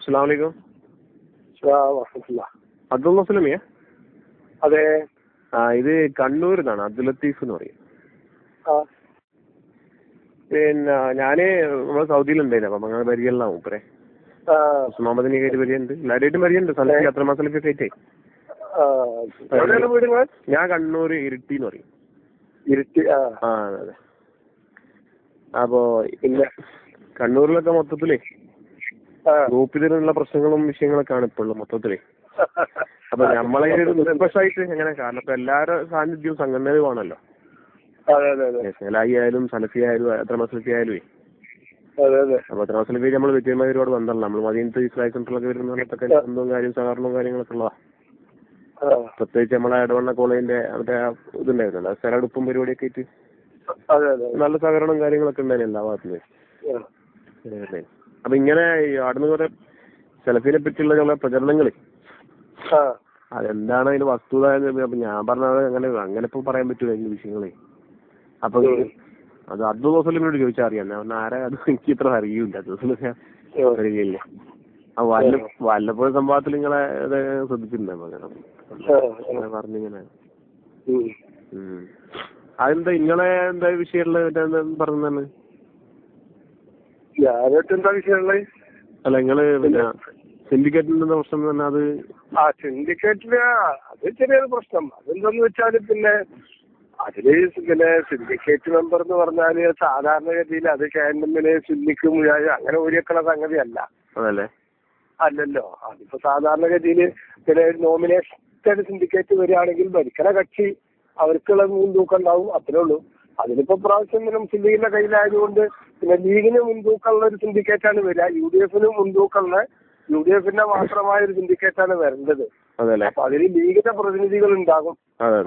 അസ്സലാമു അലൈക്കും. അബ്ദുൽ മുസ്ലിമിയാ? അതെ. ഇത് കണ്ണൂരിൽ നിന്നാണ്. അബ്ദുൽ ലത്തീഫ് എന്ന് പറയും. പിന്നെ ഞാന് നമ്മളെ സൗദിയിലുണ്ടായിരുന്നു. അപ്പൊ അങ്ങനെ പരിചയമുള്ള മൂപ്പരെ മുഹമ്മദിനെ കയറ്റി പരിചയമുണ്ട്. എല്ലാവരുമായിട്ടും പരിചയമുണ്ട്. സലഫി അത്ര മസലൊക്കെ ആയിട്ടേ. ഞാൻ കണ്ണൂർ ഇരിട്ടി എന്ന് പറയും. ഇരിട്ടി. അതെ. അപ്പോ ഇല്ല, കണ്ണൂരിലൊക്കെ മൊത്തത്തിലേ ഗ്രൂപ്പിലുള്ള പ്രശ്നങ്ങളും വിഷയങ്ങളൊക്കെയാണ് ഇപ്പോഴും മൊത്തത്തിലേ. അപ്പൊ നമ്മളെ നിഷ്പക്ഷമായിട്ട് എങ്ങനെ, കാരണം ഇപ്പൊ എല്ലാവരുടെ സാന്നിധ്യവും സംഘടനയുമാണല്ലോ. ആയാലും സലഫി ആയാലും എത്ര മസലഫി ആയാലും. അപ്പൊ എത്ര മസലഫി നമ്മൾ വ്യക്തിപരമായ ഒരുപാട് ബന്ധമല്ല. നമ്മൾ മദീനത്ത് ഇസ്ലാമിക് സെന്ററിലൊക്കെ വരുന്നതൊക്കെ ബന്ധവും കാര്യം സഹകരണവും കാര്യങ്ങളൊക്കെ ഉള്ളതാ. പ്രത്യേകിച്ച് നമ്മളെ ഇടവണ്ണ കോളേജിന്റെ മറ്റേ ഇതുണ്ടായിരുന്നല്ലോ, സ്ഥലമെടുപ്പും പരിപാടിയൊക്കെ ആയിട്ട് നല്ല സഹകരണവും കാര്യങ്ങളൊക്കെ ഉണ്ടായിരുന്നു എല്ലാ ഭാഗത്തുനിന്ന്. അപ്പൊ ഇങ്ങനെ അവിടുന്ന് കുറെ സെലഫിനെ പറ്റിയുള്ള ചില പ്രചരണങ്ങള്, അതെന്താണ് അതിന് വസ്തുത? അപ്പൊ ഞാൻ പറഞ്ഞത് അങ്ങനെ ഇപ്പൊ പറയാൻ പറ്റൂല അതിന്റെ വിഷയങ്ങളെ. അപ്പൊ അത് അബ്ദുൽ മുസ്ലിമിനോട് ചോദിച്ചാൽ അറിയാം. ഞാൻ ആരാ, അത് എനിക്ക് ഇത്ര അറിയൂല. അറിയില്ല. വല്ലപ്പോഴും സംഭവത്തിൽ നിങ്ങളെ ശ്രദ്ധിച്ചിട്ടുണ്ടായിരുന്നു അങ്ങനെ പറഞ്ഞിങ്ങനെ. അതെന്താ നിങ്ങളെ എന്താ വിഷയമുള്ള പറഞ്ഞാണ്? എന്താ വിഷയമുള്ളത്? അല്ല, നിങ്ങള് പിന്നെ സിൻഡിക്കേറ്റിന്റെ പ്രശ്നം തന്നെ. അത് സിൻഡിക്കേറ്റില് അത് ചെറിയൊരു പ്രശ്നം. അതെന്താന്ന് വെച്ചാല് പിന്നെ അതില് പിന്നെ സിൻഡിക്കേറ്റ് മെമ്പർ എന്ന് പറഞ്ഞാല് സാധാരണഗതിയിൽ അത് കേന്ദ്രത്തിന് സുന്നിക്ക് മുഴുവൻ അങ്ങനെ ഊരിയൊക്കെയുള്ള സംഗതിയല്ല. അതല്ലേ? അല്ലല്ലോ. അതിപ്പോ സാധാരണഗതിയില് പിന്നെ നോമിനേഷൻ സിൻഡിക്കേറ്റ് വരികയാണെങ്കിൽ ഭരിക്കണ കക്ഷി അവർക്കുള്ള മുൻതൂക്കം ഉണ്ടാവും. അത്രേ ഉള്ളൂ. അതിലിപ്പോ പ്രാവശ്യം മുസ്ലിം ലീഗിന്റെ കയ്യിലായതുകൊണ്ട് പിന്നെ ലീഗിന് മുൻതൂക്കമുള്ള ഒരു സിൻഡിക്കേറ്റാണ് വരിക. യുഡിഎഫിന് മുൻതൂക്കമുള്ള യുഡിഎഫിന്റെ മാത്രമായ ഒരു സിൻഡിക്കേറ്റാണ് വരേണ്ടത്. അപ്പൊ അതിൽ ലീഗിന്റെ പ്രതിനിധികൾ ഉണ്ടാകും.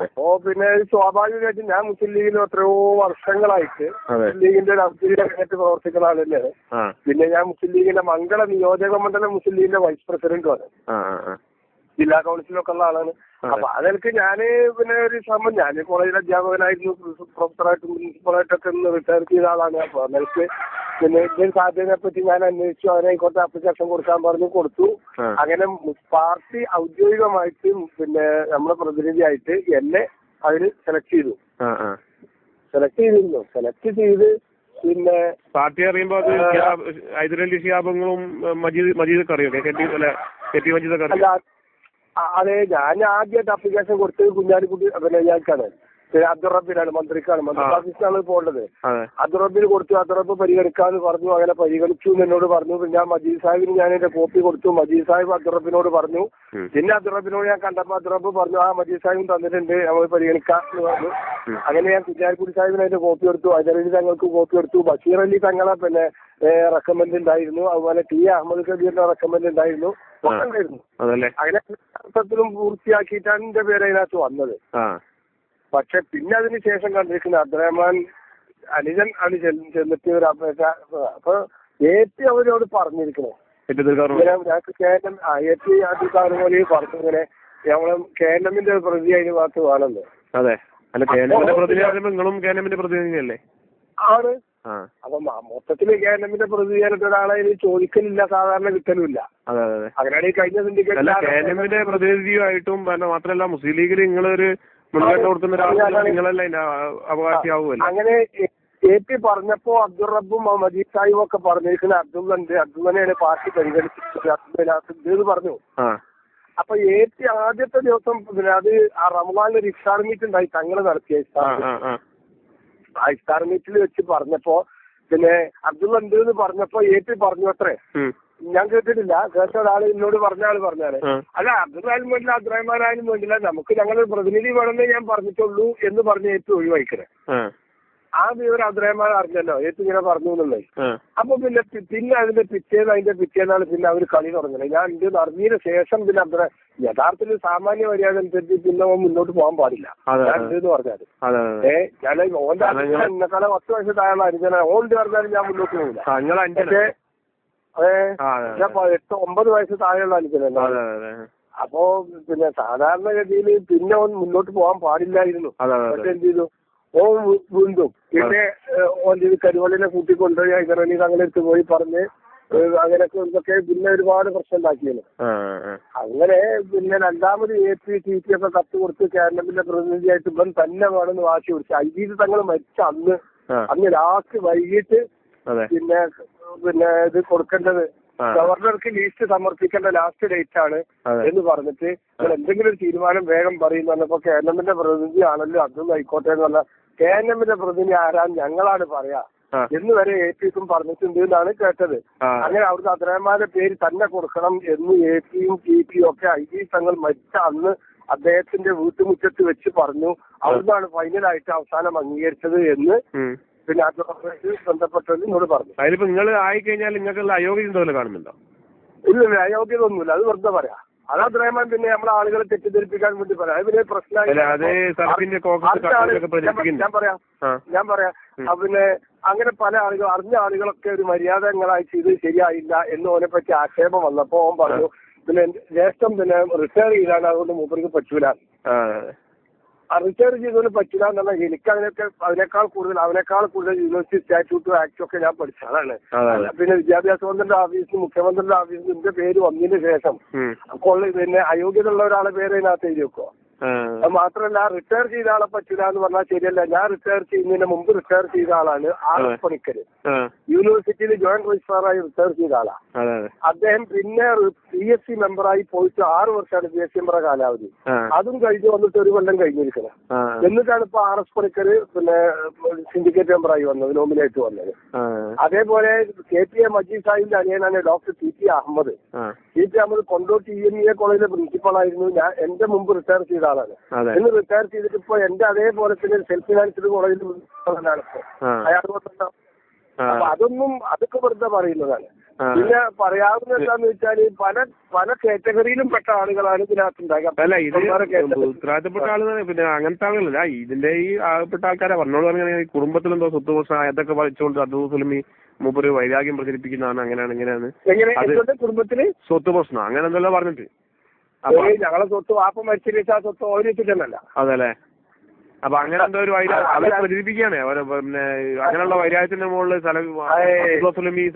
അപ്പോ പിന്നെ സ്വാഭാവികമായിട്ടും ഞാൻ മുസ്ലിം ലീഗിൽ എത്രയോ വർഷങ്ങളായിട്ട് മുസ്ലിം ലീഗിന്റെ ഒരു ഔദ്യോഗികമായിട്ട് പ്രവർത്തിക്കുന്ന ആൾ തന്നെയാണ്. പിന്നെ ഞാൻ മുസ്ലിം ലീഗിന്റെ മംഗള നിയോജക മണ്ഡലം മുസ്ലിം ലീഗിന്റെ വൈസ് പ്രസിഡന്റുമാണ്. ജില്ലാ കൗൺസിലൊക്കെ ഉള്ള ആളാണ്. അപ്പൊ അതെനിക്ക് ഞാന് പിന്നെ ഒരു സമയം ഞാൻ കോളേജിലെ അധ്യാപകനായിരുന്നു, പ്രൊഫസറായിട്ടും പ്രിൻസിപ്പളായിട്ടൊക്കെ റിട്ടയർ ചെയ്ത ആളാണ്. അപ്പൊ അതെനിക്ക് പിന്നെ ഇന്ത്യൻ സാധ്യതയെ പറ്റി ഞാൻ അന്വേഷിച്ചു. അതിനായിക്കോട്ടെ അപ്ലിക്കേഷൻ കൊടുക്കാൻ പറഞ്ഞു, കൊടുത്തു. അങ്ങനെ പാർട്ടി ഔദ്യോഗികമായിട്ട് പിന്നെ നമ്മുടെ പ്രതിനിധിയായിട്ട് എന്നെ അവര് സെലക്ട് ചെയ്തു. സെലക്ട് ചെയ്ത് പിന്നെ പാർട്ടി അറിയുമ്പോ ഹൈദരലി ശിഹാബും മജീദൊക്കെ അറിയോ? അതെ, ഞാൻ ആദ്യമായിട്ട് അപ്ലിക്കേഷൻ കൊടുത്തത് കുഞ്ഞാലിക്കുട്ടി പിന്നെ ഞങ്ങൾക്കാണ്. പിന്നെ അബ്ദുറബിനാണ്, മന്ത്രിക്കാണ്. മന്ത്രി ഓഫീസിലാണ് പോകേണ്ടത്. അബ്ദുറബിന് കൊടുത്തു. അബ്ദുറബ് പരിഗണിക്കാന്ന് പറഞ്ഞു. അങ്ങനെ പരിഗണിച്ചു എന്നോട് പറഞ്ഞു. പിന്നെ ഞാൻ മജീദ് സാഹിബിന് ഞാൻ എന്റെ കോപ്പി കൊടുത്തു. മജീദ് സാഹിബ് അബ്ദുറബിനോട് പറഞ്ഞു. പിന്നെ അബ്ദുറബിനോട് ഞാൻ കണ്ടപ്പോ അബ്ദുറബ് പറഞ്ഞു, മജീദ് സാഹിബും തന്നിട്ടുണ്ട്, നമ്മൾ പരിഗണിക്കാം എന്ന് പറഞ്ഞു. അങ്ങനെ ഞാൻ കുഞ്ഞാലിക്കുട്ടി സാഹിബിന് അതിന്റെ കോപ്പി കൊടുത്തു. ഹൈദരലി തങ്ങൾക്ക് കോപ്പി കൊടുത്തു. ബഷീർ അലി തങ്ങളെ പിന്നെ റെക്കമെൻഡ് ഉണ്ടായിരുന്നു. അതുപോലെ ടി അഹമ്മദ് കബീറിന്റെ റെക്കമെൻഡ് ഉണ്ടായിരുന്നു. അങ്ങനെ അർത്ഥത്തിലും പൂർത്തിയാക്കിയിട്ടാണ് എന്റെ പേര് അതിനകത്ത് വന്നത്. പക്ഷെ പിന്നെ അതിന് ശേഷം കണ്ടിരിക്കുന്ന അബ്ദുറഹ്മാൻ അനുജൻ ആണ് ചെന്നിട്ട് ഒരു അപ്പൊ ഏറ്റി അവരോട് പറഞ്ഞിരിക്കണേ, ഞങ്ങൾക്ക് കേന്ദ്രം ഏറ്റി അധികാരങ്ങളിൽ പറഞ്ഞു ഇങ്ങനെ നമ്മള് കേന്ദ്രമിന്റെ പ്രതി അതിന് ഭാഗത്ത് വേണമെന്ന്. അതെ, അല്ല കേന്ദ്രമിന്റെ പ്രതിനിധിയല്ലേ ആണ്. അപ്പൊ മൊത്തത്തില് കേന്ദ്രമിന്റെ പ്രതിനിധിയായിട്ട് ഒരാളെ ചോദിക്കലില്ല, സാധാരണ കിട്ടലുമില്ല. അങ്ങനെയാണ് ഈ കഴിഞ്ഞ സിൻഡിക്കേറ്റ് പ്രതിനിധിയായിട്ടും മാത്രമല്ല മുസ്ലിം ലീഗിൽ നിങ്ങളൊരു മുൻഗണന കൊടുക്കുന്ന നിങ്ങളല്ല അവകാശിയാവുമല്ലോ. അങ്ങനെ ഏറ്റി പറഞ്ഞപ്പോ അബ്ദുൾ റബ്ബും മജീദ് സാഹിബും ഒക്കെ പറഞ്ഞിരിക്കുന്ന അബ്ദുള്ളനെയാണ് പാർട്ടി പരിഗണിച്ചത്, അബ്ദുൽ പറഞ്ഞു. അപ്പൊ ഏറ്റി ആദ്യത്തെ ദിവസം പിന്നെ അത് ആ റമദാനിൽ ഒരു ഇഫ്താർ മീറ്റ് ഉണ്ടായി, തങ്ങൾ നടത്തിയ ആ ഇഫ്താർ മീറ്റിൽ വെച്ച് പറഞ്ഞപ്പോ പിന്നെ അബ്ദുള്ള ഉണ്ട് എന്ന് പറഞ്ഞപ്പോ ഏറ്റി പറഞ്ഞു അത്രേ. ഞാൻ കേട്ടിട്ടില്ല, കേട്ട ഒരാൾ എന്നോട് പറഞ്ഞ ആള് പറഞ്ഞാണ്. അല്ല അബ്ദുള്ളായാലും വേണ്ടില്ല അബ്ദുറഹ്മാനായാലും വേണ്ടില്ല, നമുക്ക് ഞങ്ങളൊരു പ്രതിനിധി വേണമെന്നേ ഞാൻ പറഞ്ഞിട്ടുള്ളൂ എന്ന് പറഞ്ഞ് ഏറ്റി ഒഴിവായിക്കണേ. ആ വിവരം അബ്ദുറഹ്മാൻ അറിഞ്ഞല്ലോ, ഏറ്റി ഇങ്ങനെ പറഞ്ഞു എന്നുള്ളത്. അപ്പൊ പിന്നെ അതിന്റെ പിറ്റേന്നാണ് പിന്നെ അവര് കളി തുടങ്ങുന്നത്. ഞാൻ ഇത് അറിഞ്ഞതിന് ശേഷം പിന്നെ യഥാർത്ഥത്തിൽ സാമാന്യ മര്യാദ അനുസരിച്ച് പിന്നെ മുന്നോട്ട് പോകാൻ പാടില്ല. ഞാൻ എന്ന് പറഞ്ഞാല് ഞാൻ ഓന്റെ എന്നെക്കാളെ 10 വയസ്സ് താഴെ അനുജന ഓണ്ട് പറഞ്ഞാലും ഞാൻ മുന്നോട്ട് പോകില്ല. പക്ഷേ 8-9 വയസ്സ് താഴെയുള്ള അനുജനാണ്. അപ്പോ പിന്നെ സാധാരണഗതിയിൽ പിന്നെ മുന്നോട്ട് പോകാൻ പാടില്ലായിരുന്നു. പക്ഷെ എന്ത് ചെയ്തു, വീണ്ടും പിന്നെ കരുവള്ളിനെ കൂട്ടിക്കൊണ്ടുപോയി ഹൈദരലി അങ്ങനെ എടുത്ത് പോയി പറഞ്ഞ് അങ്ങനെയൊക്കെ ഇതൊക്കെ പിന്നെ ഒരുപാട് പ്രശ്നം ഉണ്ടാക്കിയത്. അങ്ങനെ പിന്നെ രണ്ടാമത് APTP ഒക്കെ കത്ത് കൊടുത്ത് കേരളത്തിന്റെ പ്രതിനിധിയായിട്ട് ഇവൻ തന്നെ വേണമെന്ന് വാശി പിടിച്ചു. ഐജി തങ്ങൾ മരിച്ച അന്ന് ലാസ്റ്റ് വൈകിട്ട് പിന്നെ ഇത് കൊടുക്കേണ്ടത് ഗവർണർക്ക് ലീസ്റ്റ് സമർപ്പിക്കേണ്ട ലാസ്റ്റ് ഡേറ്റ് ആണ് എന്ന് പറഞ്ഞിട്ട് എന്തെങ്കിലും ഒരു തീരുമാനം വേഗം പറയുന്നു പറഞ്ഞപ്പോ കേന്ദ്രത്തിന്റെ പ്രതിനിധി ആണല്ലോ അതും ആയിക്കോട്ടെ എന്ന് പറഞ്ഞാൽ കേന്ദ്രത്തിന്റെ പ്രതിനിധി ആരാന്ന് ഞങ്ങളാണ് പറയാ എന്ന് വരെ APക്കും പറഞ്ഞിട്ടുണ്ട് എന്നാണ് കേട്ടത്. അങ്ങനെ അവിടുത്തെ അത്രമാരുടെ പേര് തന്നെ കൊടുക്കണം എന്ന് APയും TPയും ഒക്കെ ഐജി തങ്ങൾ മരിച്ച അന്ന് അദ്ദേഹത്തിന്റെ വീട്ടുമുറ്റത്ത് വെച്ച് പറഞ്ഞു. അവിടുന്നാണ് ഫൈനലായിട്ട് അവസാനം അംഗീകരിച്ചത് എന്ന് പിന്നെ അതുമായിട്ട് ബന്ധപ്പെട്ടത് എന്നോട് പറഞ്ഞു. അതിലിപ്പോ നിങ്ങൾ ആയിക്കഴിഞ്ഞാൽ നിങ്ങൾക്കുള്ള അയോഗ്യത കാണുന്നുണ്ടോ? ഇല്ല, അയോഗ്യത ഒന്നുമില്ല, അത് വെറുതെ പറയാം. അത് അത്രയും പിന്നെ നമ്മളെ ആളുകളെ തെറ്റിദ്ധരിപ്പിക്കാൻ വേണ്ടി പറയാം. അത് പിന്നെ പ്രശ്നമായി ഞാൻ പറയാം. പിന്നെ അങ്ങനെ പല ആളുകൾ അറിഞ്ഞ ആളുകളൊക്കെ ഒരു മര്യാദകളായി ചെയ്ത് ശരിയായില്ല എന്ന് ഓനെ പറ്റി ആക്ഷേപം വന്നപ്പോ ഓൻ പറഞ്ഞു പിന്നെ ജ്യേഷ്ഠം പിന്നെ റിട്ടയർ ചെയ്താണ്, അതുകൊണ്ട് മൂപ്പർക്ക് പറ്റൂല. റിട്ടയർ ചെയ്തതിന് പറ്റില്ല എന്ന് പറഞ്ഞാൽ എനിക്ക് അവനേക്കാൾ കൂടുതൽ യൂണിവേഴ്സിറ്റി സ്റ്റാറ്റ്യൂട്ടും ആക്ടും ഒക്കെ ഞാൻ പഠിച്ചതാണ്. പിന്നെ വിദ്യാഭ്യാസ മന്ത്രിയുടെ ഓഫീസിൽ മുഖ്യമന്ത്രിയുടെ ഓഫീസിൽ എന്റെ പേര് വന്നതിന് ശേഷം അപ്പോൾ പിന്നെ അയോഗ്യത ഉള്ള ഒരാളെ പേര് അതിനകത്ത് എഴുതി വെക്കുവോ? അത് മാത്രമല്ല റിട്ടയർ ചെയ്ത ആളെ പറ്റില്ല എന്ന് പറഞ്ഞാൽ ശരിയല്ല. ഞാൻ റിട്ടയർ ചെയ്യുന്നതിന് മുമ്പ് റിട്ടയർ ചെയ്ത ആളാണ് RS പണിക്കര്. യൂണിവേഴ്സിറ്റിയിൽ ജോയിന്റ് രജിസ്ട്രാറായി റിട്ടയർ ചെയ്ത ആളാണ് അദ്ദേഹം. പിന്നെ PSC മെമ്പറായി പോയിട്ട് 6 വർഷമാണ് PSC മെമ്പറെ കാലാവധി. അതും കഴിഞ്ഞ് വന്നിട്ട് 1 കൊല്ലം കഴിഞ്ഞിരിക്കണം. എന്നിട്ടാണ് ഇപ്പൊ RS പണിക്കര് പിന്നെ സിൻഡിക്കേറ്റ് മെമ്പറായി വന്നത്, നോമിനായിട്ട് വന്നത്. അതേപോലെ KPA മജീദ് സാഹിബിന്റെ അനിയനാണ് doctor TP Ahmed. TP Ahmed Kondotty EMEA കോളേജിലെ പ്രിൻസിപ്പളായിരുന്നു. ഞാൻ എന്റെ മുമ്പ് റിട്ടയർ ചെയ്ത ആളാണ്. എന്ന് റിട്ടയർ ചെയ്തിട്ട് ഇപ്പൊ എന്റെ അതേപോലെ തന്നെ സെൽഫ് ഫിനാൻസ്ഡ് കോളേജിൽ അയാൾ. അപ്പൊ അതൊക്കെ വെറുതെ പറയുന്നതാണ്. പിന്നെ പറയാവുന്ന എന്താന്ന് വെച്ചാല് പല കാറ്റഗറിയിലും പെട്ട ആളുകളാണ് ഇതിനകത്തുണ്ടാകുക. അല്ല, ഇത് ഉത്തരവാദിത്തപ്പെട്ട ആളുകൾ പിന്നെ അങ്ങനത്തെ ആളുകളല്ല. ഇതിന്റെ ഈ ആകപ്പെട്ട ആൾക്കാരെ പറഞ്ഞോളൂ. അങ്ങനെ കുടുംബത്തിലെന്തോ സ്വത്ത് പ്രശ്നം അതൊക്കെ വലിച്ചുകൊണ്ട് അതും മൂപ്പര് വൈരാഗ്യം പ്രചരിപ്പിക്കുന്നതാണ്, അങ്ങനെയാണ് ഇങ്ങനെയാണ് കുടുംബത്തില് സ്വത്ത് പ്രശ്നം അങ്ങനെ എന്തെല്ലോ പറഞ്ഞിട്ട്. ഞങ്ങളെ സ്വത്ത് വാപ്പ മരിച്ചിട്ട് ആ സ്വത്ത് ഓരിച്ചിട്ടല്ല. അതല്ലേ? അപ്പൊ അങ്ങനെ എന്തോ ഒരു അവരെ പ്രചരിപ്പിക്കുകയാണ് അവരെ. പിന്നെ അങ്ങനെയുള്ള വൈരാഗ്യത്തിന്റെ മുകളിൽ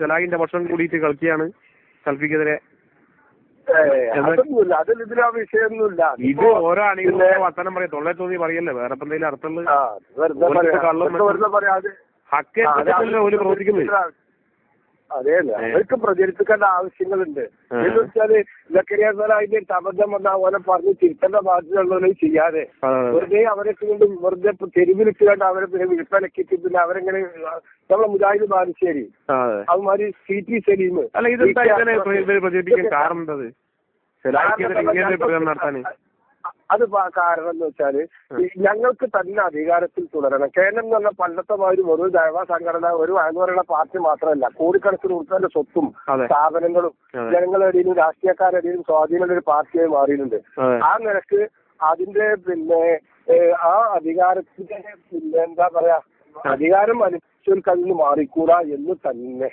സലാഹിന്റെ ഭക്ഷണം കൂടിയിട്ട് കളിക്കുകയാണ് സൽഫിക്കെതിരെ. ഇത് ഓരോ അണികളും വർത്തമാനം പറയാം, തൊള്ളേ തോന്നി പറയല്ലേ, വേറെ എന്തെങ്കിലും അർത്ഥമുള്ള ഒരു പ്രവർത്തിക്കുന്നത്. അതെ, അവർക്ക് പ്രചരിപ്പിക്കേണ്ട ആവശ്യങ്ങളുണ്ട്. എന്ന് വെച്ചാല് അതിന്റെ അബദ്ധം വന്നാൽ ഓനെ പറഞ്ഞ് തിരുത്തേണ്ട ബാധ്യത ഉള്ളവരെ ചെയ്യാതെ വെറുതെ അവരെ കൊണ്ട് വെറുതെ തെരുവിലിട്ടുകൊണ്ട് അവരെ പിന്നെ വിൽപ്പനക്കിട്ട് പിന്നെ അവരെങ്ങനെ നമ്മളെ മുജാഹിദ് ബാലുശ്ശേരി അതുമാതിരി CT സലീം അത് കാരണം എന്ന് വെച്ചാല് ഞങ്ങൾക്ക് തന്നെ അധികാരത്തിൽ തുടരണം. കേരളം എന്ന് പറഞ്ഞാൽ പണ്ടത്തെ മാതിരി ഒരു ദൈവ സംഘടന എന്ന് പറയുന്ന പാർട്ടി മാത്രമല്ല, കോടിക്കണക്കിന് ഉൾക്കാരുടെ സ്വത്തും സ്ഥാപനങ്ങളും ജനങ്ങളുടെ ഇടയിലും രാഷ്ട്രീയക്കാരുടെ ഇടയിലും സ്വാധീനമുള്ള ഒരു പാർട്ടിയായി മാറിയിട്ടുണ്ട്. ആ നിലക്ക് അതിന്റെ പിന്നെ ആ അധികാരത്തിന്റെ പിന്നെ എന്താ പറയാ അധികാരം അനുഭവിച്ചവർക്ക് അതിന് മാറിക്കൂടാ എന്ന് തന്നെ.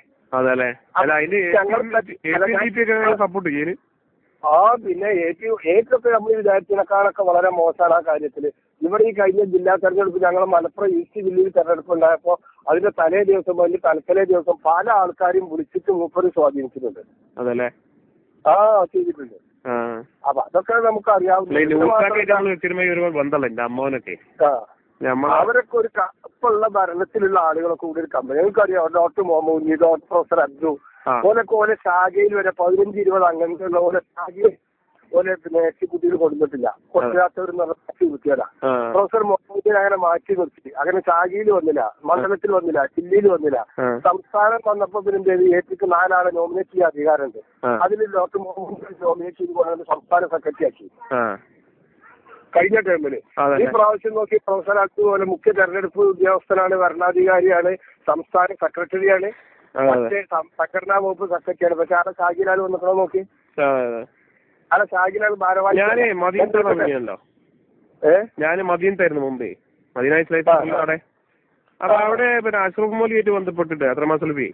പിന്നെ ഏറ്റവും നമ്മൾ വിചാരിച്ചതിനേക്കാളൊക്കെ വളരെ മോശമാണ് ആ കാര്യത്തില്. ഇവിടെ ഈ കഴിഞ്ഞ ജില്ലാ തെരഞ്ഞെടുപ്പ് ഞങ്ങൾ മലപ്പുറം ഈസ്റ്റ് ജില്ലയിൽ തെരഞ്ഞെടുപ്പ് ഉണ്ടായപ്പോ അതിന്റെ തലേ ദിവസം അല്ലെങ്കിൽ തലക്കലേ ദിവസം പല ആൾക്കാരെയും വിളിച്ചിട്ട് മൂപ്പര് സ്വാധീനിച്ചിട്ടുണ്ട്. അതല്ലേ? ചെയ്തിട്ടുണ്ട്. അപ്പൊ അതൊക്കെ നമുക്ക് അറിയാവുന്ന അവരൊക്കെ ഒരു ഇപ്പുള്ള ഭരണത്തിലുള്ള ആളുകളൊക്കെ കൂടി ഒരു കമ്പനി ഞങ്ങൾക്കറിയാം. Doctor Muhammad, doctor professor Abdu ഓലെ ശാഖയിൽ വരെ 15-20 അംഗങ്ങളുള്ള ഓലെ ശാഖയിൽ ഓലെ പിന്നെ എക്സിക്യൂട്ടീവിൽ കൊടുത്തിട്ടില്ല. കൊട്ടാത്തവർ കുത്തിയതാ. പ്രൊഫസർ മുഹമ്മദിനെ അങ്ങനെ മാറ്റി നിർത്തി. അങ്ങനെ ശാഖയിൽ വന്നില്ല, മണ്ഡലത്തിൽ വന്നില്ല, ജില്ലയിൽ വന്നില്ല. സംസ്ഥാനം വന്നപ്പോ പിന്നെ APക്ക് 4 ആളെ നോമിനേറ്റ് ചെയ്യാൻ അധികാരമുണ്ട്. അതിൽ ഡോക്ടർ മുഹമ്മദ് നോമിനേറ്റ് ചെയ്ത് സംസ്ഥാന സെക്രട്ടറി ആക്കി കഴിഞ്ഞ ടൈമില്. ഈ പ്രാവശ്യം നോക്കി പ്രൊഫസർ അബ്ദു പോലെ മുഖ്യ തെരഞ്ഞെടുപ്പ് ഉദ്യോഗസ്ഥനാണ്, ഭരണാധികാരിയാണ്, സംസ്ഥാന സെക്രട്ടറിയാണ്, മറ്റേ സംഘടനാ വകുപ്പ് സെക്രട്ടറിയാണ്. പക്ഷെ ആടെ ഷാജിലാൽ വന്നിട്ടോ നോക്കി. ആടെ ഷാജിലാൽ ഭാരവാഹി. ഞാൻ മദീനത്തായിരുന്നു മുമ്പേ, മദീന അവിടെ. അപ്പൊ അവിടെ പിന്നെ അഷ്റഫ് മൗലിയായിട്ട് ബന്ധപ്പെട്ടിട്ട് അത്രമാസലി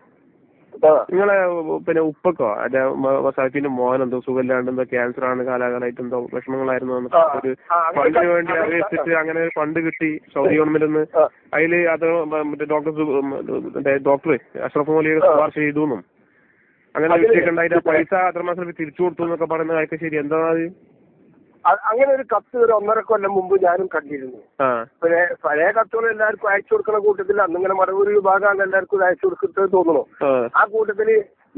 നിങ്ങളെ പിന്നെ ഉപ്പക്കോ സൈഫിന്റെ മോൻ എന്തോ സുഖമില്ലാണ്ട് എന്തോ ക്യാൻസർ ആണ്, കാലാകാലമായിട്ട് എന്തോ വിഷമങ്ങളായിരുന്നു, ഒരു ഫണ്ടിന് വേണ്ടി അപേക്ഷിച്ചിട്ട് അങ്ങനെ ഫണ്ട് കിട്ടി സൗദി ഗവൺമെന്റ് നിന്ന്. അതില് അത് മറ്റേ ഡോക്ടർ അഷ്റഫ് മൗലിയെ ശുപാർശ ചെയ്തു. അങ്ങനെ മിസ്റ്റേക്ക് ഉണ്ടായിട്ട് പൈസ അത്രമാസം തിരിച്ചു കൊടുത്തു എന്നൊക്കെ പറയുന്ന കാര്യം ശരി, എന്താ അത്? അങ്ങനെ ഒരു കത്ത് ഒരു 1.5 കൊല്ലം മുമ്പ് ഞാനും കണ്ടിരുന്നു. പിന്നെ പഴയ കത്തുകൾ എല്ലാവർക്കും അയച്ചു കൊടുക്കുന്ന കൂട്ടത്തിൽ അന്നിങ്ങനെ മടവൂർ വിഭാഗമാണ് എല്ലാവർക്കും അയച്ചു കൊടുക്കുന്നത് തോന്നുന്നു. ആ കൂട്ടത്തില്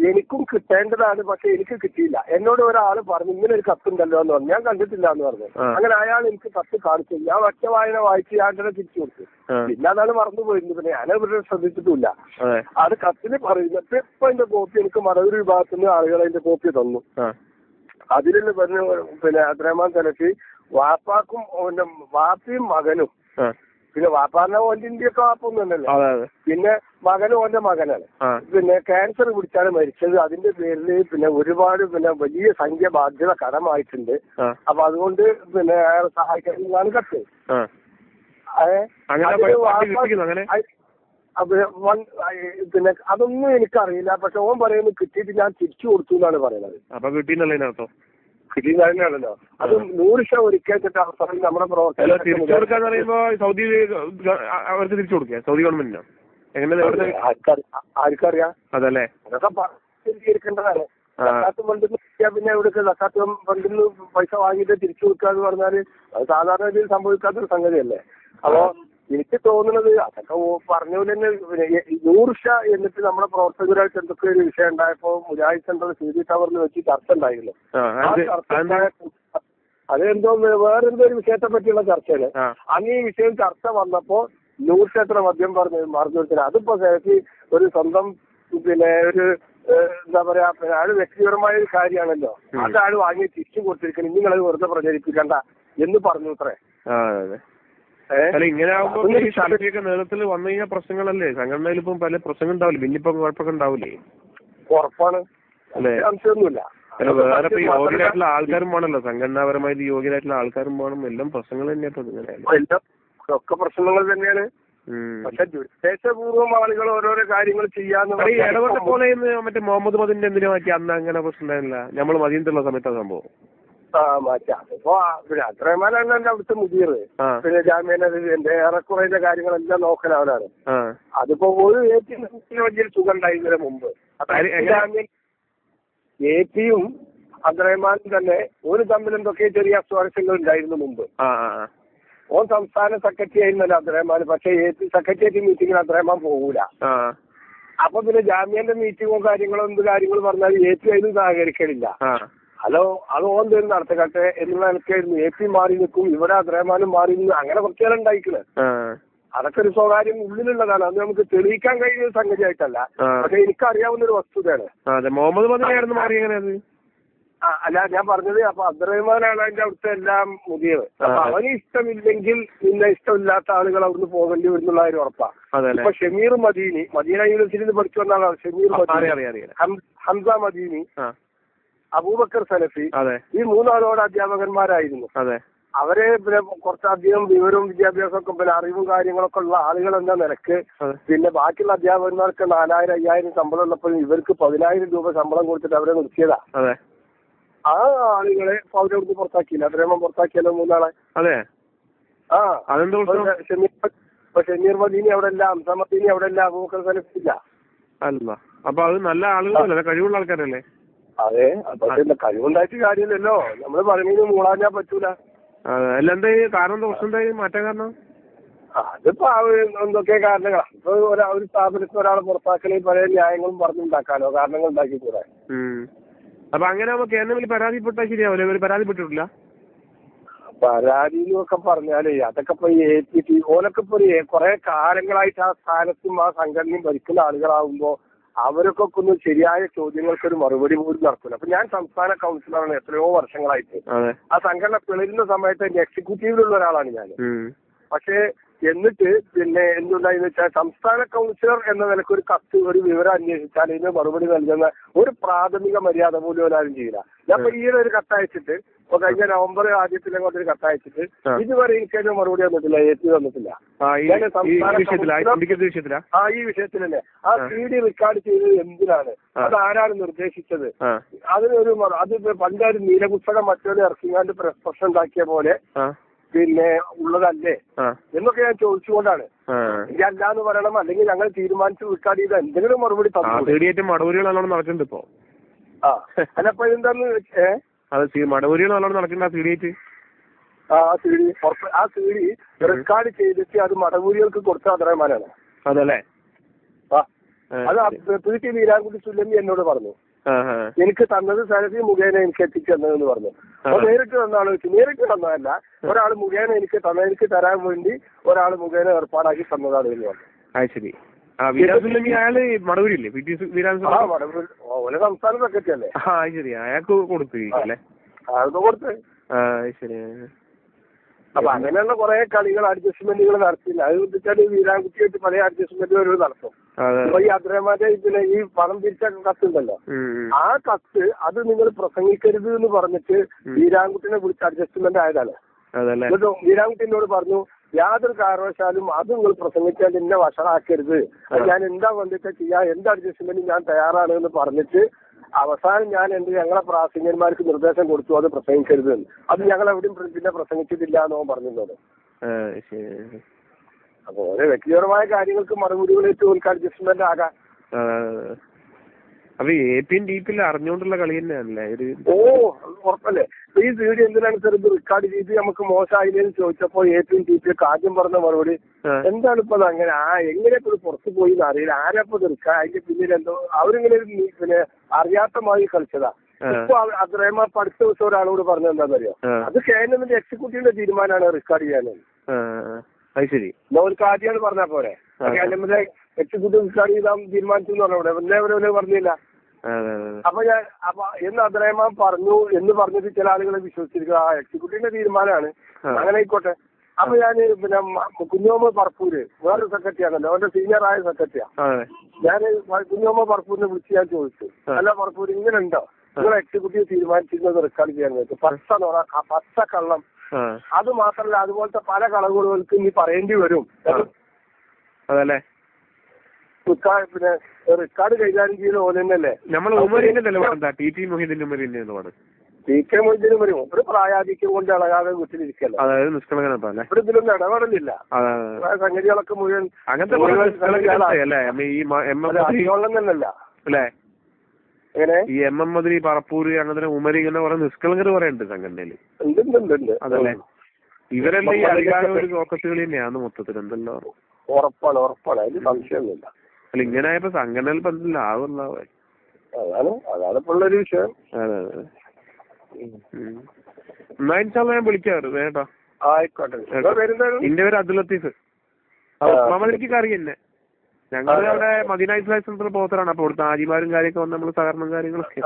എനിക്കും കിട്ടേണ്ടതാണ്, പക്ഷെ എനിക്ക് കിട്ടിയില്ല. എന്നോട് ഒരാൾ പറഞ്ഞു ഇങ്ങനെ ഒരു കത്തുണ്ടല്ലോ എന്ന് പറഞ്ഞു. ഞാൻ കണ്ടിട്ടില്ല എന്ന് പറഞ്ഞു. അങ്ങനെ അയാൾ എനിക്ക് കത്ത് കാണിച്ചു. ഞാൻ ഒറ്റ വായന വായിച്ച് ഞാൻ തന്നെ തിരിച്ചു കൊടുത്തു. പിന്നെ അതാണ് മറന്നുപോയിരുന്നു. പിന്നെ ഞാൻ ഇവിടെ ശ്രദ്ധിച്ചിട്ടില്ല. അത് കത്തിന് പറയുന്നത് ഇപ്പൊ എന്റെ കോപ്പി എനിക്ക് മടവൂർ വിഭാഗത്തിന് ആളുകൾ അതിന്റെ കോപ്പി തന്നു. അതിലുള്ള പറഞ്ഞു പിന്നെ അബ്ദുറഹ്മാൻ സലഫി വാപ്പാക്കും വാപ്പയും മകനും, പിന്നെ വാപ്പാന്റെ ഓന്റെ ഒക്കെ വാപ്പൊന്നും തന്നെയല്ലേ, പിന്നെ മകനും ഓന്റെ മകനാണ്. പിന്നെ ക്യാൻസർ പിടിച്ചാണ് മരിച്ചത്. അതിന്റെ പേരിൽ പിന്നെ ഒരുപാട് പിന്നെ വലിയ സംഖ്യ ബാധ്യത കടമായിട്ടുണ്ട്. അപ്പൊ അതുകൊണ്ട് പിന്നെ അയാളെ സഹായിക്കാൻ കത്ത്. പിന്നെ അതൊന്നും എനിക്കറിയില്ല. പക്ഷെ ഓൻ പറയുന്നത് കിട്ടിയിട്ട് ഞാൻ തിരിച്ചു കൊടുത്തു എന്നാണ് പറയുന്നത്. അപ്പൊ കിട്ടിയെന്നല്ലോ കിട്ടിയതാണല്ലോ. അത് 100% ഒരിക്കലിട്ട് അവസരം നമ്മുടെ പ്രവർത്തനം സൗദി അവർക്ക് തിരിച്ചു കൊടുക്കുക, സൗദി ഗവൺമെന്റിനോ ആർക്കറിയാം. അതല്ലേ അതൊക്കെ പറഞ്ഞിരിക്കേണ്ടതാണ്. സക്കാത്ത് ഫണ്ടിൽ നിന്ന് പിന്നെ എവിടെ സക്കാത്ത് ഫണ്ടിൽ നിന്ന് പൈസ വാങ്ങിയിട്ട് തിരിച്ചു കൊടുക്കുക എന്ന് പറഞ്ഞാല് അത് സാധാരണ രീതിയിൽ സംഭവിക്കാത്തൊരു സംഗതിയല്ലേ. അപ്പോ എനിക്ക് തോന്നുന്നത് അതൊക്കെ പറഞ്ഞ പോലെ തന്നെ 100% എന്നിട്ട് നമ്മുടെ പ്രവർത്തകരായിട്ട് എന്തൊക്കെ ഒരു വിഷയം ഉണ്ടായപ്പോ മുജാഹിദ് സെന്റർ CD ടവറിൽ വെച്ച് ചർച്ച ഉണ്ടായിരുന്നു. അതെന്തോ വേറെന്തോ ഒരു വിഷയത്തെ പറ്റിയുള്ള ചർച്ചയാണ്. അന്ന് ഈ വിഷയം ചർച്ച വന്നപ്പോ 100% മദ്യം മറന്നു കൊടുത്തത്. അതിപ്പോ ഒരു സ്വന്തം പിന്നെ ഒരു എന്താ പറയാ അയാൾ വ്യക്തിപരമായ ഒരു കാര്യമാണല്ലോ. അതാൾ വാങ്ങി തിരിച്ചു കൊടുത്തിരിക്കണം, നിങ്ങളത് വെറുതെ പ്രചരിപ്പിക്കണ്ട എന്ന് പറഞ്ഞു അത്രേ. അല്ല ഇങ്ങനെ ആകുമ്പോ ഈ ശാലയൊക്കെ നേതൃത്വത്തിൽ വന്നു കഴിഞ്ഞാൽ പ്രശ്നങ്ങളല്ലേ? സംഘടനയിൽ ഇപ്പം പല പ്രശ്നങ്ങൾ ഉണ്ടാവില്ലേ? പിന്നിപ്പം കുഴപ്പമൊക്കെ ഉണ്ടാവില്ലേ? ഉറപ്പാണ് അല്ലേ? സംശയമൊന്നുമില്ല. അല്ല വേറെ ഇപ്പൊ യോഗ്യരായിട്ടുള്ള ആൾക്കാരും വേണമല്ലോ, സംഘടനാപരമായിട്ട് യോഗ്യരായിട്ടുള്ള ആൾക്കാരും വേണം. എല്ലാം പ്രശ്നങ്ങൾ തന്നെയാണ്, ഒക്കെ പ്രശ്നങ്ങൾ തന്നെയാണ്. പക്ഷെ ദുരുദ്ദേശപൂർവ്വം ആളുകൾ ഓരോരോ കാര്യങ്ങൾ ചെയ്യാന്ന് ഇടപെട്ട പോലെ മറ്റേ മുഹമ്മദ് മദീന്റെ എന്തിനു മാറ്റി അന്ന് അങ്ങനെ പ്രശ്നം ഉണ്ടായിരുന്നില്ല. നമ്മൾ മദീനത്തുള്ള സമയത്താണ് സംഭവം. മാറ്റാം. ഇപ്പൊ പിന്നെ അബ്ദുറഹ്മാനാണ് എന്റെ അവിടുത്തെ മുദീർ. പിന്നെ ജാമ്യന്റെ ഏറെക്കുറേന്റെ കാര്യങ്ങളെല്ലാം നോക്കൽ അവനാണ്. അതിപ്പോ ഒരു APന് വലിയൊരു സുഖം ഉണ്ടായി ഇതിന് മുമ്പ്. APയും അബ്ദുറഹ്മാനും തന്നെ ഒരു തമ്മിൽ എന്തൊക്കെ ചെറിയ സ്വാരസ്യങ്ങൾ ഉണ്ടായിരുന്നു മുമ്പ്. ഓൻ സംസ്ഥാന സെക്രട്ടറി ആയിരുന്നല്ലോ അബ്ദുറഹ്മാൻ. പക്ഷെ AP സെക്രട്ടേറിയറ്റ് മീറ്റിങ്ങിന് അബ്ദുറഹ്മാൻ പോകൂല. അപ്പൊ പിന്നെ ജാമ്യന്റെ മീറ്റിങ്ങോ കാര്യങ്ങളോ എന്ത് കാര്യങ്ങൾ പറഞ്ഞാൽ AP അതിന് സഹകരിക്കലില്ല. ഹലോ അത് ഓൻ തരും നടത്തട്ടെ എന്നുള്ള നിലക്കായിരുന്നു. AP മാറി നിൽക്കും, ഇവിടെ അബ്ദുറഹ്മാനും മാറി നിൽക്കും. അങ്ങനെ കുറച്ചേരം ഉണ്ടായിക്കണ്. അതൊക്കെ ഒരു സ്വകാര്യം ഉള്ളിലുള്ളതാണ്. അത് നമുക്ക് തെളിയിക്കാൻ കഴിയുന്ന സംഗതി ആയിട്ടല്ല. പക്ഷെ എനിക്കറിയാവുന്ന ഒരു വസ്തുതയാണ്. അല്ല ഞാൻ പറഞ്ഞത്. അപ്പൊ അബ്ദുറഹ്മാനാണ് അതിന്റെ അവിടുത്തെ എല്ലാം മുതിയത്. അപ്പൊ അവന് ഇഷ്ടമില്ലെങ്കിൽ പിന്നെ ഇഷ്ടമില്ലാത്ത ആളുകൾ അവിടുന്ന് പോകേണ്ടി വരുന്നുള്ള ഒരു ഉറപ്പാണ്. ഇപ്പൊ ഷമീർ മദീനി മദീന യൂണിവേഴ്സിറ്റിയിൽ പഠിച്ചു വന്ന ആളാണ്. ഷമീർ മദീനി, ഹംസ മദീനി, അബൂബക്കർ സലഫി, ഈ 3 ആളോട് അധ്യാപകന്മാരായിരുന്നു. അവരെ പിന്നെ കുറച്ചധികം വിവരവും വിദ്യാഭ്യാസമൊക്കെ പിന്നെ അറിവും കാര്യങ്ങളൊക്കെ ഉള്ള ആളുകൾ എന്ന നിലക്ക് പിന്നെ ബാക്കിയുള്ള അധ്യാപകന്മാർക്ക് 4000-5000 ശമ്പളം ഉള്ളപ്പോഴും ഇവർക്ക് 10000 രൂപ ശമ്പളം കൊടുത്തിട്ട് അവരെ നിർത്തിയതാ. ആ ആളുകളെ അവരവിടുന്ന് പുറത്താക്കിയില്ല. അബ്ദുറഹ്മാൻ പുറത്താക്കിയല്ലോ 3 ആളെ. ഷമീർ മദീനി അവിടെ ഇല്ല, ഹംസ മദീനി അവിടെ ഇല്ല, അബൂബക്കർ സലഫി ഇല്ല. അപ്പൊ അത് നല്ല ആളുകളല്ലേ, കഴിവുള്ള ആൾക്കാരല്ലേ? അതെ. പക്ഷെ കഴിവുണ്ടായിട്ട് കാര്യമില്ലല്ലോ. നമ്മള് പറയുന്നത് മൂളാഞ്ഞാ പറ്റൂല. എന്താ കാരണം മാറ്റാൻ കാരണം? അതിപ്പോ എന്തൊക്കെ കാരണങ്ങളാ. ഇപ്പൊ ഒരു സ്ഥാപനത്തിൽ ഒരാളെ പുറത്താക്കണേ പല ന്യായങ്ങളും പറഞ്ഞുണ്ടാക്കാനോ കാരണങ്ങൾ ഉണ്ടാക്കിക്കൂടെ. അപ്പൊ അങ്ങനെ കേന്ദ്രത്തിൽ പരാതിപ്പെട്ടാൽ ശരിയാവില്ല. ഇവര് പരാതിപ്പെട്ടിട്ടില്ല. പരാതി എന്നൊക്കെ പറഞ്ഞാലേ അതൊക്കെ ഇപ്പൊ APT ഓലൊക്കെ ഇപ്പൊ കുറെ കാലങ്ങളായിട്ട് ആ സ്ഥാനത്തും ആ സംഘടനയും ഭരിക്കുന്ന ആളുകളാവുമ്പോ അവരൊക്കെ ഒന്ന് ശരിയായ ചോദ്യങ്ങൾക്കൊരു മറുപടി പോലും നടത്തില്ല. അപ്പൊ ഞാൻ സംസ്ഥാന കൗൺസിലറാണ് എത്രയോ വർഷങ്ങളായിട്ട്. ആ സംഘടന പിളരുന്ന സമയത്ത് എക്സിക്യൂട്ടീവിലുള്ള ഒരാളാണ് ഞാൻ. പക്ഷേ എന്നിട്ട് പിന്നെ എന്തുണ്ടായെന്ന് വെച്ചാൽ സംസ്ഥാന കൗൺസിലർ എന്ന നിലയ്ക്ക് ഒരു കത്ത് ഒരു വിവരം അന്വേഷിച്ചാൽ ഇതിന് മറുപടി നൽകുന്ന ഒരു പ്രാഥമിക മര്യാദ പോലും ഒരാളും ചെയ്യില്ല. ഞാൻ ഇപ്പൊ ഈയിടെ ഒരു കത്തയച്ചിട്ട് ഇപ്പൊ കഴിഞ്ഞ നവംബർ ആദ്യത്തിലങ്ങോട്ട് ഒരു കത്തയച്ചിട്ട് ഇതുവരെ എനിക്കതിന് മറുപടി വന്നിട്ടില്ല. AP തന്നിട്ടില്ല. ഈ വിഷയത്തിൽ തന്നെ ആ CD റെക്കോർഡ് ചെയ്തത് എന്തിനാണ്, അത് ആരാണ് നിർദ്ദേശിച്ചത്, അതിനൊരു അത് പണ്ടാരും നീലപുസ്തകം മറ്റൊരു ഇറക്കിങ്ങാണ്ട് പ്രശ്നം ഉണ്ടാക്കിയ പോലെ പിന്നെ ഉള്ളതല്ലേ എന്നൊക്കെ ഞാൻ ചോദിച്ചുകൊണ്ടാണ്. അല്ലാന്ന് പറയണം, അല്ലെങ്കിൽ ഞങ്ങൾ തീരുമാനിച്ചു റെക്കോർഡ് ചെയ്ത എന്തെങ്കിലും മറുപടി തന്നു. മറുപടികൾ നടക്കുന്നുണ്ട് ഇപ്പോ. ആ അല്ല അപ്പൊ എന്താന്ന് അത് മടവൂരികൾ നല്ലോണം നടക്കണ്ട സീഡിയായിട്ട്. ആ സീഡി റെക്കോർഡ് ചെയ്തിട്ട് അത് മടവൂരികൾക്ക് കൊടുത്ത അത്രമാനാണ്. അതല്ലേ? ആ അത് പി ടി വീരാൻകുട്ടി സുല്ലമി എന്നോട് പറഞ്ഞു. എനിക്ക് തന്നത് സരസി മുഖേന എനിക്ക് എത്തിച്ചെന്നതെന്ന് പറഞ്ഞു. അപ്പൊ നേരിട്ട് തന്നാണ് വെച്ചു. നേരിട്ട് തന്നതല്ല, ഒരാൾ മുഖേന എനിക്ക് തരാൻ വേണ്ടി ഒരാൾ മുഖേന ഏർപ്പാടാക്കി തന്നതാണ് എന്ന് പറഞ്ഞു. ശരി. അയാള് മടവൂരില്ലേ? ഓലെ സംസ്ഥാന സെക്രട്ടറി അല്ലേ? ശരി. അയാൾക്ക് കൊടുത്തു അല്ലേ? അയാൾക്ക് കൊടുത്ത്. ശരി. അപ്പൊ അങ്ങനെയുള്ള കുറെ കളികൾ അഡ്ജസ്റ്റ്മെന്റുകൾ നടത്തില്ല. അത് വെച്ചാൽ വീരാൻകുട്ടിയായിട്ട് പല അഡ്ജസ്റ്റ്മെന്റുകൾ നടത്തും. അപ്പൊ ഈ അബ്ദുറഹ്മാന്റെ പിന്നെ ഈ പണം തിരിച്ച കത്തുണ്ടല്ലോ, ആ കത്ത് അത് നിങ്ങൾ പ്രസംഗിക്കരുത് എന്ന് പറഞ്ഞിട്ട് വീരാൻകുട്ടിനെ വിളിച്ച് അഡ്ജസ്റ്റ്മെന്റ് ആയതാണ്. എന്നിട്ട് വീരാൻകുട്ടിനോട് പറഞ്ഞു, യാതൊരു കാരണവശാലും അത് നിങ്ങൾ പ്രസംഗിച്ചാൽ എന്നെ വഷളാക്കരുത്, ഞാൻ എന്താ വന്നിട്ട് ചെയ്യാം, എന്ത് അഡ്ജസ്റ്റ്മെന്റും ഞാൻ തയ്യാറാണ് എന്ന് പറഞ്ഞിട്ട് അവസാനം ഞാൻ ഞങ്ങളെ പ്രാസംഗികന്മാർക്ക് നിർദ്ദേശം കൊടുത്തു, അത് പ്രസംഗിക്കരുത്. അത് ഞങ്ങൾ എവിടെയും പിന്നെ പ്രസംഗിച്ചിട്ടില്ല എന്നോ പറഞ്ഞിരുന്നത്. അപ്പൊ ഓരോ വ്യക്തിപരമായ കാര്യങ്ങൾക്ക് മറുപടികളേറ്റ് ഓർക്ക് അഡ്ജസ്റ്റ്മെന്റ് ആകാം. അപ്പൊ APN അറിഞ്ഞുകൊണ്ടുള്ള കളി തന്നെയാണല്ലേ? ഉറപ്പല്ലേ? ഈ വീഡിയോ എന്തിനാണ് സാർ ഇത് റെക്കോർഡ് ചെയ്ത് നമുക്ക് മോശമായില്ലെന്ന് ചോദിച്ചപ്പോ APN ആദ്യം പറഞ്ഞ മറുപടി എന്താണ് ഇപ്പൊ അങ്ങനെ എങ്ങനെയപ്പോ ഇത് പുറത്തു പോയി എന്ന് അറിയില്ല, ആരപ്പോ ഇത് റെക്കോർഡ് അതിന്റെ പിന്നിൽ എന്തോ അവരിങ്ങനെ പിന്നെ അറിയാത്തമായി കളിച്ചതാ. ഇപ്പൊ അബ്ദുറഹ്മാൻ അടുത്ത ദിവസം ഒരാളോട് പറഞ്ഞത് എന്താണെന്നറിയോ, അത് KNMന്റെ എക്സിക്യൂട്ടീവിന്റെ തീരുമാനമാണ് റെക്കോർഡ് ചെയ്യാൻ. ശരി. നോർക്ക് ആദ്യമാണ് പറഞ്ഞാ പോരെ, KNMന്റെ എക്സിക്യൂട്ടീവ് റെക്കോർഡ് ചെയ്താൽ തീരുമാനിച്ചു എന്ന് പറഞ്ഞവിടെ എന്നവരെ പറഞ്ഞില്ല. അപ്പൊ എന്ന് അബ്ദുറഹ്മാൻ പറഞ്ഞു എന്ന് പറഞ്ഞിട്ട് ചില ആളുകളെ വിശ്വസിച്ചിരിക്കുക എക്സിക്യൂട്ടീവിന്റെ തീരുമാനമാണ്, അങ്ങനെ ആയിക്കോട്ടെ. അപ്പൊ ഞാൻ പിന്നെ കുഞ്ഞോമ പറപ്പൂര് വേറൊരു സെക്രട്ടറിയാണല്ലോ, അവന്റെ സീനിയറായ സെക്രട്ടറിയാ. ഞാൻ കുഞ്ഞോമ പറപ്പൂരിനെ വിളിച്ച് ഞാൻ ചോദിച്ചു, അല്ല പറപ്പൂര് ഇങ്ങനെ ഉണ്ടോ, നിങ്ങൾ എക്സിക്യൂട്ടീവ് തീരുമാനിച്ചിരുന്നത് റെക്കോർഡ് ചെയ്യാൻ പറ്റും, പച്ച കള്ളം. അത് മാത്രമല്ല, അതുപോലത്തെ പല കളവുകൾക്ക് ഇനി പറയേണ്ടി വരും. അതല്ലേ? പിന്നെ റെക്കോർഡ് കൈകാര്യം ചെയ്ത പോലെ തന്നെയല്ലേ TK മൊയ്തീനും വരും. ഒരു പ്രായാധിക്യം കൊണ്ട് ഇളകാതെ വീട്ടിലിരിക്കല്ലോ, ഒരു ഇതിലൊന്നും ഇടപെടലില്ല. സംഗതികളൊക്കെ മുഴുവൻ തന്നെയല്ല. എങ്ങനെ ഈ MM പറപ്പൂര് അങ്ങനെ ഉമരി ഇങ്ങനെ കുറെ നിഷ്കളങ്കർ പറയുന്നുണ്ട് സംഘടനയില്. അതല്ലേ? ഇവരെല്ലാം ഈ അധികാരം ഒരു ഫോക്കസുകൾ തന്നെയാണ് മൊത്തത്തിൽ. എന്തല്ലോ ഉറപ്പാണ് അതിന് സംശയമൊന്നുമില്ല. അല്ല ഇങ്ങനെ ആയപ്പോ സംഘടനയിൽ ബന്ധമില്ല ആവുണ്ടാവേ. അതാണ് ഇപ്പൊ ഉള്ളൊരു വിഷയം. അതെ. ഞാൻ വിളിക്കാറ് കേട്ടോ. ആയിക്കോട്ടെ. എന്റെ പേര് അബ്ദുൽ ലത്തീഫ്. എനിക്ക് അറിയാം എന്നെ. ഞങ്ങൾ അവിടെ മദീന ഇസ്ലാമിക് സെന്ററിൽ പോത്തറാണ്. അപ്പൊ ഇവിടുത്തെ ആജിമാരും കാര്യമൊക്കെ വന്ന് നമ്മള് സഹകരണം കാര്യങ്ങളൊക്കെ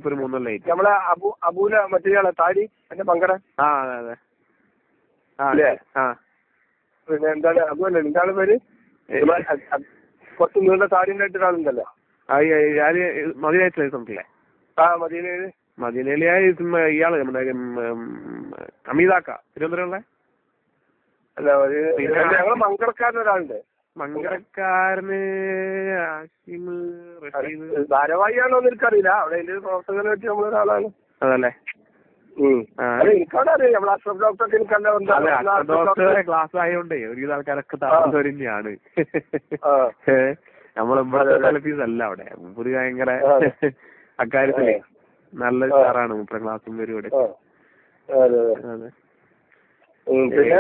ഒരു 3 കൊല്ലായിട്ട്. നമ്മളെ അബൂല മറ്റേ താടി എന്റെ പങ്കട. അതെ. പിന്നെ എന്താണ് അബൂല എന്താണ് പേര്? കുറച്ച് നീണ്ട താടിന്റെ ആയിട്ട് ഒരാളുണ്ടല്ലോ. മദീന ഇസ്ലാമിക് സെന്ററിലെ മദീനയിലെ ഇയാള് നമ്മുടെ അമീതാക്ക തിരുവനന്തപുരമുള്ള. അല്ല ഞങ്ങള് മംഗളക്കാരനൊരാളുണ്ട്. മംഗളക്കാരന് ഭാരവാഹിയാണോ എന്ന് എനിക്കറിയില്ല. അവിടെ എന്റെ പ്രവർത്തകനെ വെച്ച് നമ്മളൊരാളാണ്. അതല്ലേ? എനിക്കവിടെ അറിയാം. നമ്മളെ അഷ്റഫ് ഡോക്ടറൊക്കെ എനിക്കല്ല ക്ലാസ് ആയതുകൊണ്ടേ ഒരുവിധ ആൾക്കാരൊക്കെ താമസമാണ്. നമ്മളിവിടെ ഫീസ് അല്ല അവിടെ. മുപ്പത് ഭയങ്കര അക്കാര്യത്തിലേ നല്ല സാറാണ്. മുപ്പത് ക്ലാസ്സും പരിപാടി. പിന്നെ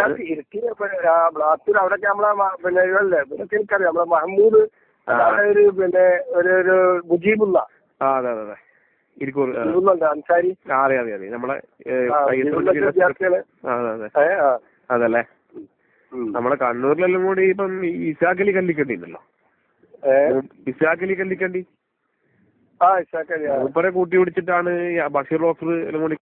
ബ്ലാസ്റ്റൂർ അവിടെയൊക്കെ നമ്മളെ പിന്നെ ഇതല്ലേ ഇതൊക്കെ എനിക്കറിയാം. നമ്മളെ മഹമ്മൂദ് ഒരു പിന്നെ ഒരു മുജീബുള്ള. അതെ അൻസാരി. അറിയാം നമ്മളെ അതല്ലേ? നമ്മളെ കണ്ണൂരിലെല്ലാം കൂടി ഇപ്പം ഇസാഖലി കല്ലിക്കണ്ടിണ്ടല്ലോ. ഇസാഖലി കല്ലിക്കണ്ടി മൂപ്പരെ കൂട്ടി പിടിച്ചിട്ടാണ് ബഷീർ ഡോക്ടർ എല്ലാം കൂടി